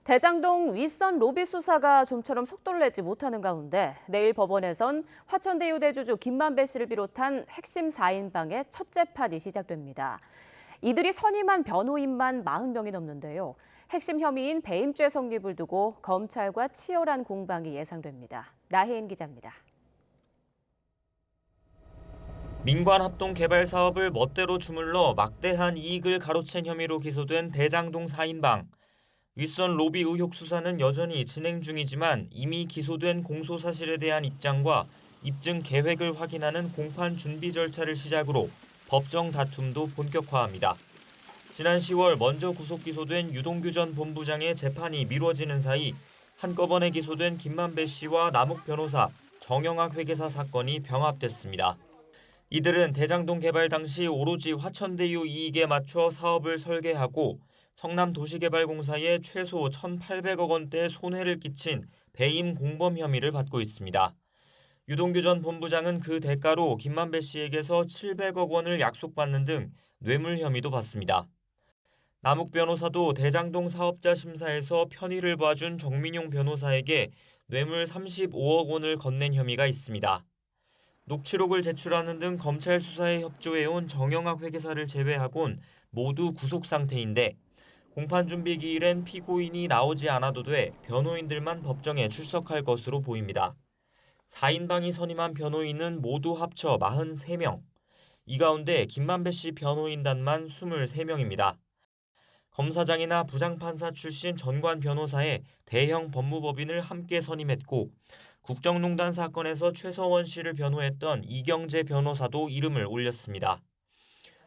대장동 윗선 로비 수사가 좀처럼 속도를 내지 못하는 가운데 내일 법원에선 화천대유 대주주 김만배 씨를 비롯한 핵심 4인방의 첫 재판이 시작됩니다. 이들이 선임한 변호인만 40명이 넘는데요. 핵심 혐의인 배임죄 성립을 두고 검찰과 치열한 공방이 예상됩니다. 나혜인 기자입니다. 민관 합동 개발 사업을 멋대로 주물러 막대한 이익을 가로챈 혐의로 기소된 대장동 4인방. 윗선 로비 의혹 수사는 여전히 진행 중이지만 이미 기소된 공소 사실에 대한 입장과 입증 계획을 확인하는 공판 준비 절차를 시작으로 법정 다툼도 본격화합니다. 지난 10월 먼저 구속 기소된 유동규 전 본부장의 재판이 미뤄지는 사이 한꺼번에 기소된 김만배 씨와 남욱 변호사, 정영학 회계사 사건이 병합됐습니다. 이들은 대장동 개발 당시 오로지 화천대유 이익에 맞춰 사업을 설계하고 성남도시개발공사에 최소 1,800억 원대 손해를 끼친 배임 공범 혐의를 받고 있습니다. 유동규 전 본부장은 그 대가로 김만배 씨에게서 700억 원을 약속받는 등 뇌물 혐의도 받습니다. 남욱 변호사도 대장동 사업자 심사에서 편의를 봐준 정민용 변호사에게 뇌물 35억 원을 건넨 혐의가 있습니다. 녹취록을 제출하는 등 검찰 수사에 협조해온 정영학 회계사를 제외하곤 모두 구속 상태인데 공판 준비 기일엔 피고인이 나오지 않아도 돼 변호인들만 법정에 출석할 것으로 보입니다. 4인방이 선임한 변호인은 모두 합쳐 43명. 이 가운데 김만배 씨 변호인단만 23명입니다. 검사장이나 부장판사 출신 전관 변호사에 대형 법무법인을 함께 선임했고 국정농단 사건에서 최서원 씨를 변호했던 이경재 변호사도 이름을 올렸습니다.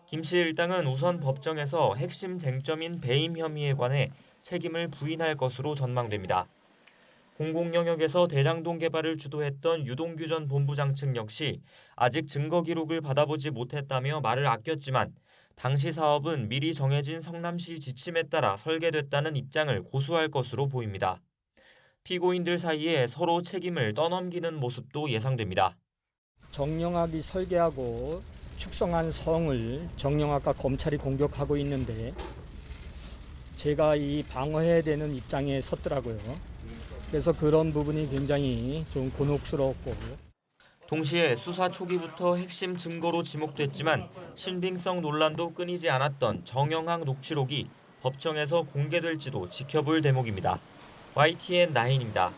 김 씨 일당은 우선 법정에서 핵심 쟁점인 배임 혐의에 관해 책임을 부인할 것으로 전망됩니다. 공공영역에서 대장동 개발을 주도했던 유동규 전 본부장 측 역시 아직 증거 기록을 받아보지 못했다며 말을 아꼈지만 당시 사업은 미리 정해진 성남시 지침에 따라 설계됐다는 입장을 고수할 것으로 보입니다. 피고인들 사이에 서로 책임을 떠넘기는 모습도 예상됩니다. 정영학이 설계하고 축성한 성을 정영학과 검찰이 공격하고 있는데 제가 이 방어해야 되는 입장에 섰더라고요. 그래서 그런 부분이 굉장히 좀 곤혹스럽고. 동시에 수사 초기부터 핵심 증거로 지목됐지만 신빙성 논란도 끊이지 않았던 정영학 녹취록이 법정에서 공개될지도 지켜볼 대목입니다. YTN 나인입니다.